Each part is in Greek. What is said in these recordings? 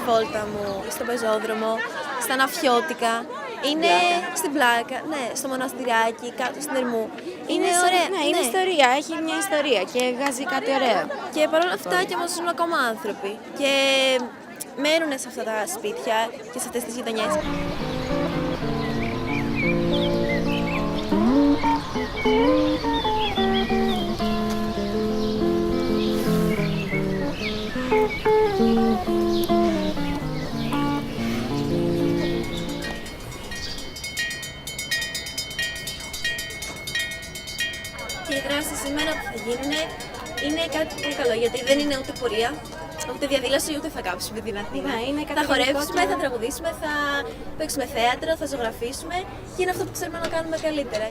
βόλτα μου στον πεζόδρομο, στα Ναφιώτικα. Είναι στην Πλάκα, ναι, στο μοναστηράκι, κάτω στην Ερμού. Είναι ωραία. Ναι, είναι ιστορία, έχει μια ιστορία και βγάζει κάτι ωραίο. Και παρόλα αυτά και όμως ζουν ακόμα άνθρωποι. Και μένουν σε αυτά τα σπίτια και σε αυτές τις γειτονιές. Και οι δράσεις σήμερα που θα γίνουν είναι κάτι πολύ καλό, γιατί δεν είναι ούτε πορεία, ούτε διαδήλωση, ούτε θα κάψουμε την Αθήνα. Ναι, είναι θα χορεύσουμε, θα τραγουδήσουμε, θα παίξουμε θέατρο, θα ζωγραφίσουμε και είναι αυτό που ξέρουμε να κάνουμε καλύτερα.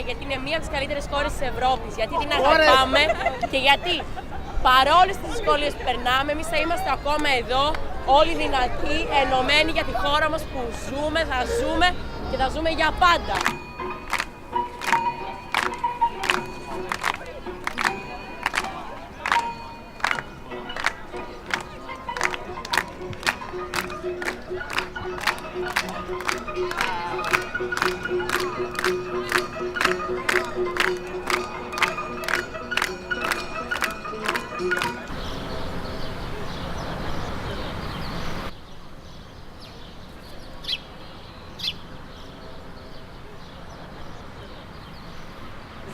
Γιατί είναι μία από τις καλύτερες χώρες της Ευρώπης, γιατί την αγαπάμε και γιατί παρόλες τις δυσκολίες που περνάμε, εμείς θα είμαστε ακόμα εδώ, όλοι δυνατοί, ενωμένοι για τη χώρα μας που ζούμε, θα ζούμε και θα ζούμε για πάντα.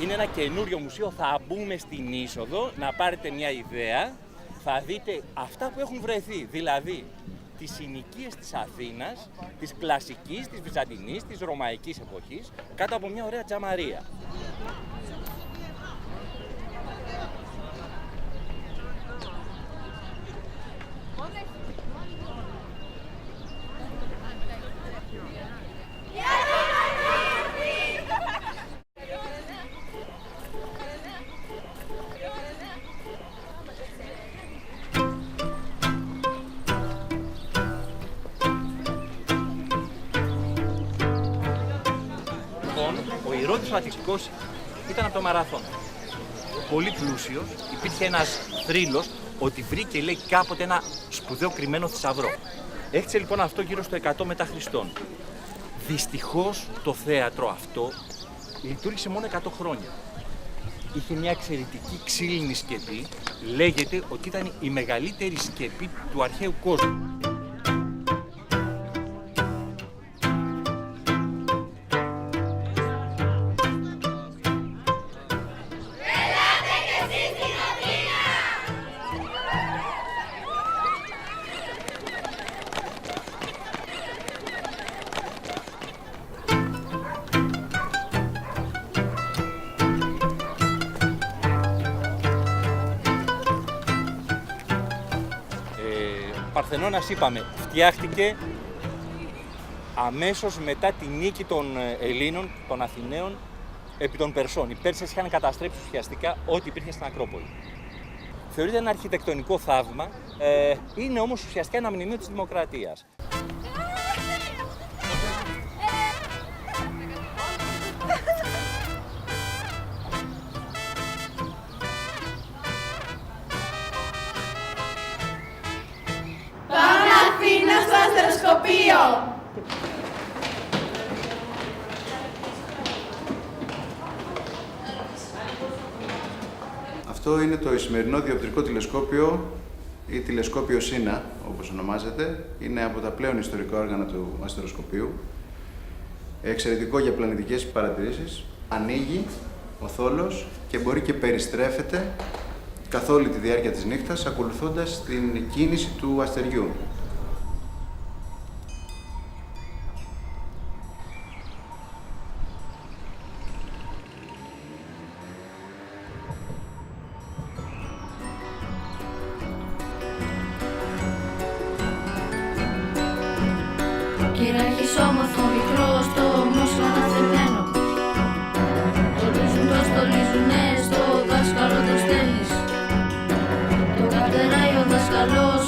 Είναι ένα καινούριο μουσείο, θα μπούμε στην είσοδο, να πάρετε μια ιδέα, θα δείτε αυτά που έχουν βρεθεί, δηλαδή τις συνοικίες της Αθήνας, της κλασικής, της βυζαντινής, της ρωμαϊκής εποχής, κάτω από μια ωραία τζαμαρία. Ο Ηρώδης ο Αττικός ήταν από το Μαραθώνα. Πολύ πλούσιος, υπήρχε ένας θρύλος ότι βρήκε, λέει, κάποτε ένα σπουδαίο κρυμμένο θησαυρό. Έχτισε λοιπόν αυτό γύρω στο 100 μετά Χριστόν. Δυστυχώς το θέατρο αυτό λειτουργήσε μόνο 100 χρόνια. Είχε μια εξαιρετική ξύλινη σκεπή, λέγεται ότι ήταν η μεγαλύτερη σκεπή του αρχαίου κόσμου. Παρθενώνας, είπαμε, φτιάχτηκε αμέσως μετά τη νίκη των Ελλήνων, των Αθηναίων, επί των Περσών. Οι Πέρσες είχαν καταστρέψει ουσιαστικά ό,τι υπήρχε στην Ακρόπολη. Θεωρείται ένα αρχιτεκτονικό θαύμα, είναι όμως ουσιαστικά ένα μνημείο της δημοκρατίας. Στο αστεροσκοπείο! Αυτό είναι το σημερινό διοπτρικό τηλεσκόπιο ή τηλεσκόπιο ΣΥΝΑ, όπως ονομάζεται. Είναι από τα πλέον ιστορικά όργανα του αστεροσκοπείου. Εξαιρετικό για πλανητικές παρατηρήσεις. Ανοίγει ο θόλος και μπορεί και περιστρέφεται καθ' όλη τη διάρκεια της νύχτας, ακολουθώντας την κίνηση του αστεριού. Κυράρχης όμορφο μικρός, το όμως καλός